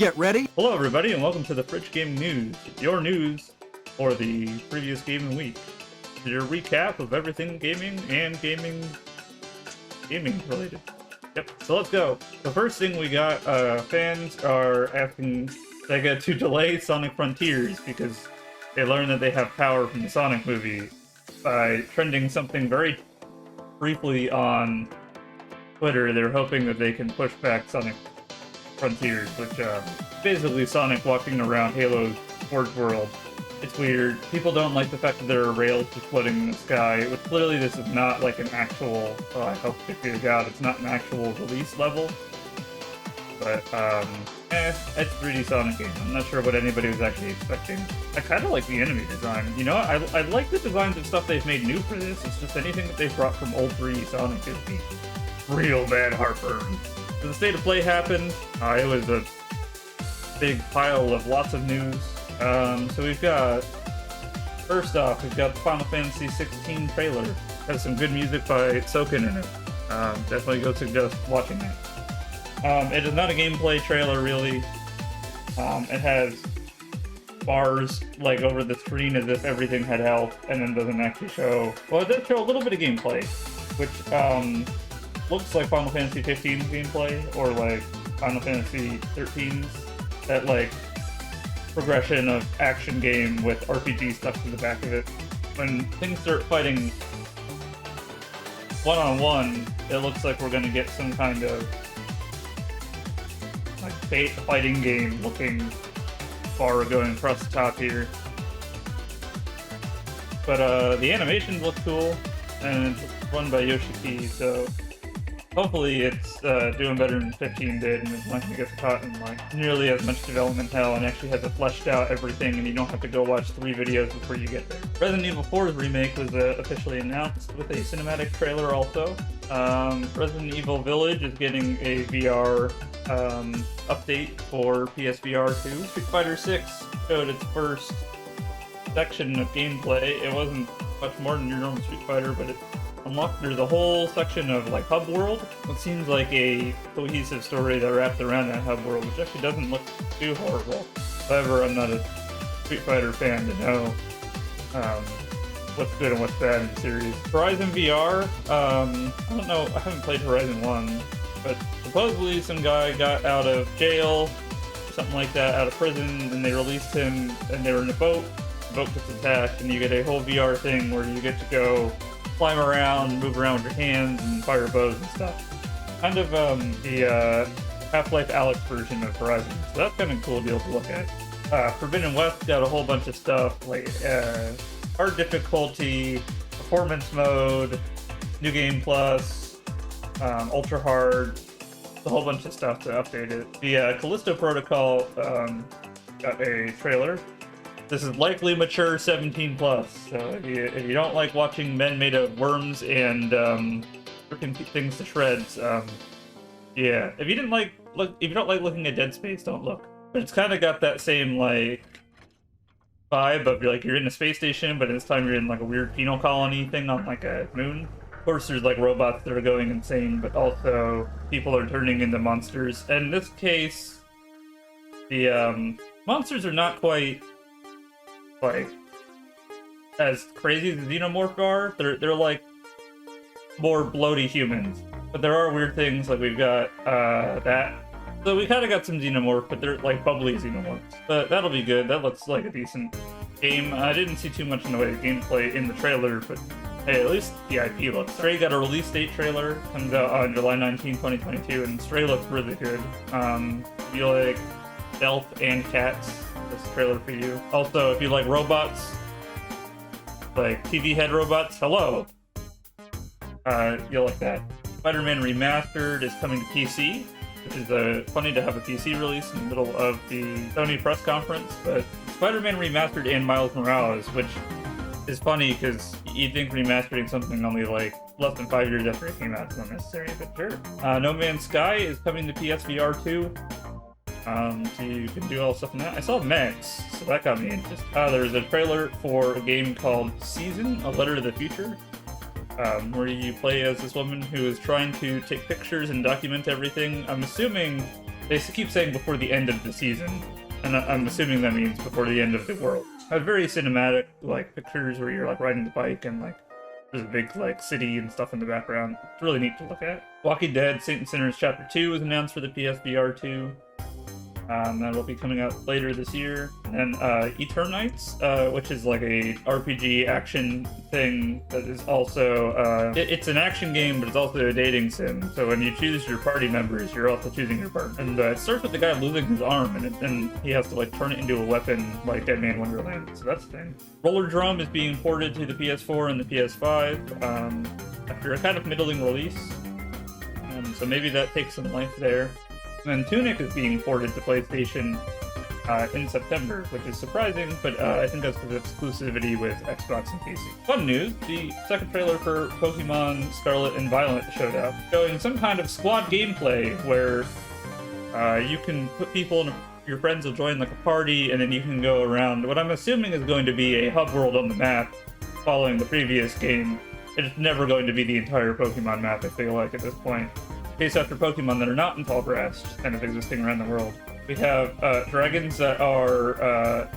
Get ready. Hello everybody and welcome to the Fridge Gaming News, your news for the previous gaming week. Your recap of everything gaming and gaming related. Yep, so let's go. The first thing we got, fans are asking Sega to delay Sonic Frontiers because they learned that they have power from the Sonic movie by trending something very briefly on Twitter. They're hoping that they can push back Sonic Frontiers, which basically Sonic walking around Halo's Forge World. It's weird. People don't like the fact that there are rails just floating in the sky, which clearly this is not like an actual, oh, I hope to God, it's not an actual release level. But, it's 3D Sonic game. I'm not sure what anybody was actually expecting. I kind of like the enemy design. You know, I like the designs of stuff they've made new for this. It's just anything that they've brought from old 3D Sonic gives me real bad heartburn. So the State of Play happened. It was a big pile of lots of news. So we've got, first off, we've got the Final Fantasy 16 trailer. Has some good music by Soken in it. Definitely go suggest watching it. It is not a gameplay trailer, really. It has bars like over the screen as if everything had health, and then doesn't actually show. Well, it does show a little bit of gameplay, which looks like Final Fantasy 15's gameplay, or like Final Fantasy 13's, that like progression of action game with RPG stuff to the back of it. When things start fighting one-on-one, it looks like we're going to get some kind of like fighting game looking bar going across the top here. But the animations look cool, and it's run by Yoshiki, so hopefully it's doing better than 15 did, and it's not going to get caught in like nearly as much development hell, and actually has it fleshed out everything, and you don't have to go watch 3 videos before you get there. Resident Evil 4's remake was officially announced with a cinematic trailer also. Resident Evil Village is getting a VR update for PSVR 2. Street Fighter 6 showed its first section of gameplay. It wasn't much more than your normal Street Fighter, but it unlocked. There's a whole section of like hub world. What seems like a cohesive story that wrapped around that hub world, which actually doesn't look too horrible. However, I'm not a Street Fighter fan to know what's good and what's bad in the series. Horizon VR, I don't know, I haven't played Horizon 1, but supposedly some guy got out of jail, something like that, out of prison, and they released him, and they were in a boat. The boat gets attacked, and you get a whole VR thing where you get to go climb around, move around with your hands, and fire bows and stuff. Kind of the Half-Life Alyx version of Horizon. So that's kind of a cool deal to look at. Forbidden West got a whole bunch of stuff, like hard difficulty, performance mode, new game plus, ultra hard, a whole bunch of stuff to update it. The Callisto Protocol got a trailer. This is likely mature 17 plus, so if you don't like watching men made of worms and ripping things to shreds, yeah. If you don't like looking at Dead Space, don't look. But it's kind of got that same like vibe of like you're in a space station, but this time you're in like a weird penal colony thing on like a moon. Of course, there's like robots that are going insane, but also people are turning into monsters. And in this case, the monsters are not quite like as crazy as the Xenomorph are. They're like more bloaty humans, but there are weird things. Like we've got that. So we kind of got some Xenomorph, but they're like bubbly Xenomorphs. But that'll be good. That looks like a decent game. I didn't see too much in the way of gameplay in the trailer, but hey, at least the IP looks. Stray got a release date trailer. Comes out on July 19, 2022, and Stray looks really good. If you like stealth and cats, this trailer for you. Also, if you like robots, like TV head robots, hello. You'll like that. Spider-Man Remastered is coming to PC, which is funny to have a PC release in the middle of the Sony press conference, but Spider-Man Remastered and Miles Morales, which is funny because you'd think remastering something only like less than 5 years after it came out is not necessary, but sure. No Man's Sky is coming to PSVR 2. So you can do all the stuff in that. I saw Max, so that got me interested. There's a trailer for a game called Season, A Letter to the Future, where you play as this woman who is trying to take pictures and document everything. I'm assuming They keep saying before the end of the season, and I'm assuming that means before the end of the world. Very cinematic, like, pictures where you're, like, riding the bike and, like, there's a big, like, city and stuff in the background. It's really neat to look at. Walking Dead Saint and Sinners Chapter 2 was announced for the PSVR 2. That'll be coming out later this year. And Eternites, which is like a RPG action thing that is also, it's an action game, but it's also a dating sim. So when you choose your party members, you're also choosing your partner. And it starts with the guy losing his arm, and he has to like turn it into a weapon like Dead Man Wonderland. So that's the thing. Roller Drum is being ported to the PS4 and the PS5 after a kind of middling release. So maybe that takes some length there. And Tunic is being ported to PlayStation in September, which is surprising, but I think that's because of exclusivity with Xbox and PC. Fun news, the second trailer for Pokemon Scarlet and Violet showed up, showing some kind of squad gameplay where you can put people in your friends will join like a party, and then you can go around what I'm assuming is going to be a hub world on the map following the previous game. It's never going to be the entire Pokemon map, I feel like, at this point. Based after Pokemon that are not in tall grass, just kind of existing around the world. We have dragons that are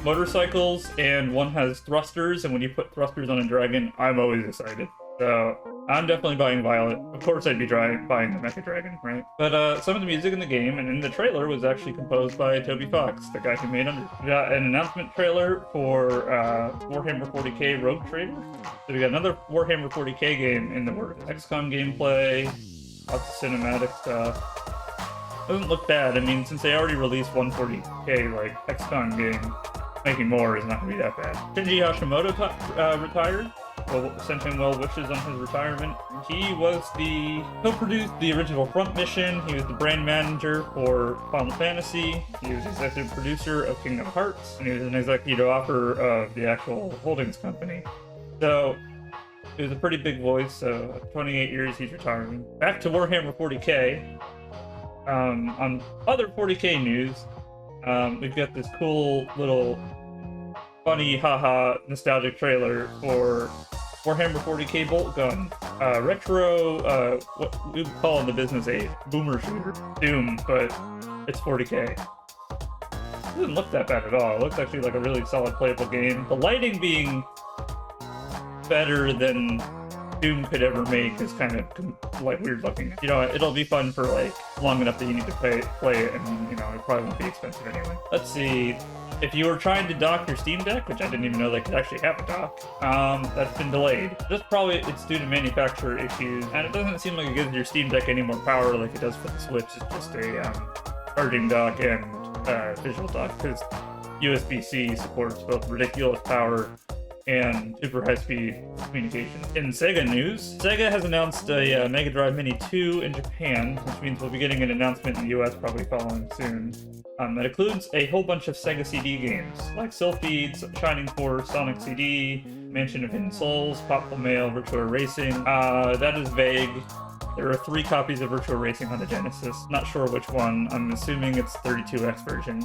motorcycles, and one has thrusters, and when you put thrusters on a dragon, I'm always excited. So, I'm definitely buying Violet. Of course I'd be buying the Mecha Dragon, right? But some of the music in the game and in the trailer was actually composed by Toby Fox, the guy who made Under. We got an announcement trailer for Warhammer 40k Rogue Trader. So we got another Warhammer 40k game in the works. XCOM gameplay, lots of cinematic stuff. Doesn't look bad. I mean, since they already released 140k, like, XCOM game, making more is not going to be that bad. Shinji Hashimoto retired. Well, sent him well wishes on his retirement. He co-produced the original Front Mission. He was the brand manager for Final Fantasy. He was executive producer of Kingdom Hearts, and he was an executive officer of the actual holdings company. So, he was a pretty big voice, so 28 years he's retiring. Back to Warhammer 40k. On other 40k news, we've got this cool little funny haha nostalgic trailer for Warhammer 40k Bolt Gun. Retro, what we would call in the business a boomer shooter. Doom, but it's 40k. It doesn't look that bad at all. It looks actually like a really solid playable game. The lighting being better than Doom could ever make is kind of like weird looking. You know, it'll be fun for like long enough that you need to play it, and you know, it probably won't be expensive anyway. Let's see. If you were trying to dock your Steam Deck, which I didn't even know they could actually have a dock, that's been delayed. It's due to manufacturer issues, and it doesn't seem like it gives your Steam Deck any more power like it does for the Switch. It's just a charging dock and visual dock, because USB-C supports both ridiculous power and super high-speed communication. In Sega news, Sega has announced a Mega Drive Mini 2 in Japan, which means we'll be getting an announcement in the US probably following soon. That includes a whole bunch of Sega CD games, like Sylphides, Shining Force, Sonic CD, Mansion of Hidden Souls, Popful Mail, Virtua Racing. That is vague. There are 3 copies of Virtua Racing on the Genesis. Not sure which one. I'm assuming it's 32X version.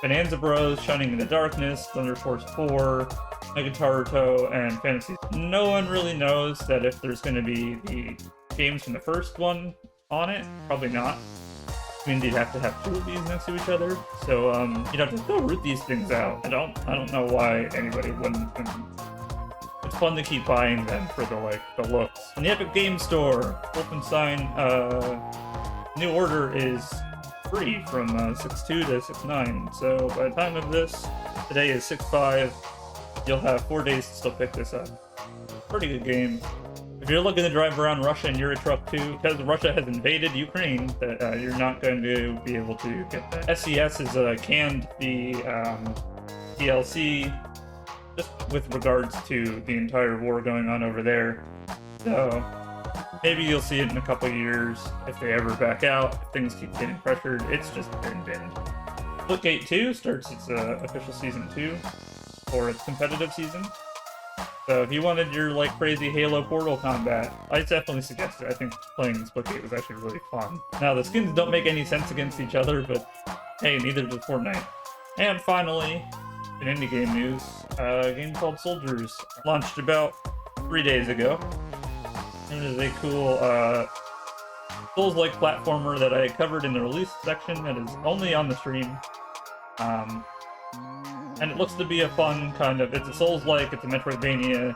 Bonanza Bros, Shining in the Darkness, Thunder Force 4, Mega Taruto, and Fantasy. No one really knows that if there's going to be the games from the first one on it. Probably not. I mean, you'd have to have 2 of these next to each other. So, you'd have to go root these things out. I don't know why anybody wouldn't. It's fun to keep buying them for the looks. In the Epic Games Store, Wolfenstein New Order is free from 6.2 to 6.9. So by the time of this, today is 6.5. You'll have 4 days to still pick this up. Pretty good game. If you're looking to drive around Russia in Euro Truck 2, because Russia has invaded Ukraine, that you're not going to be able to get that. SCS has canned the DLC just with regards to the entire war going on over there. So maybe you'll see it in a couple years if they ever back out. If things keep getting pressured, it's just been binned. Splitgate 2 starts its official Season 2, or its competitive season. So if you wanted your like crazy Halo Portal combat, I definitely suggest it. I think playing Splitgate was actually really fun. Now the skins don't make any sense against each other, but hey, neither does Fortnite. And finally, in indie game news, a game called Soldiers launched about 3 days ago. It is a cool Souls-like platformer that I covered in the release section that is only on the stream. And it looks to be a fun kind of... It's a Souls-like, it's a Metroidvania.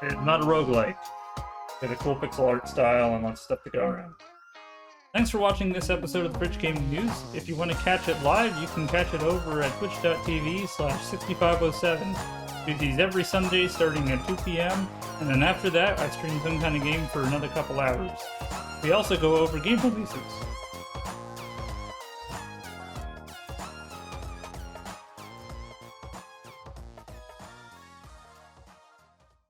It's not a roguelike. With a cool pixel art style and lots of stuff to go around. Thanks for watching this episode of the Fridge Gaming News. If you want to catch it live, you can catch it over at twitch.tv/6507. Do these every Sunday starting at 2 p.m. And then after that, I stream some kind of game for another couple hours. We also go over game releases.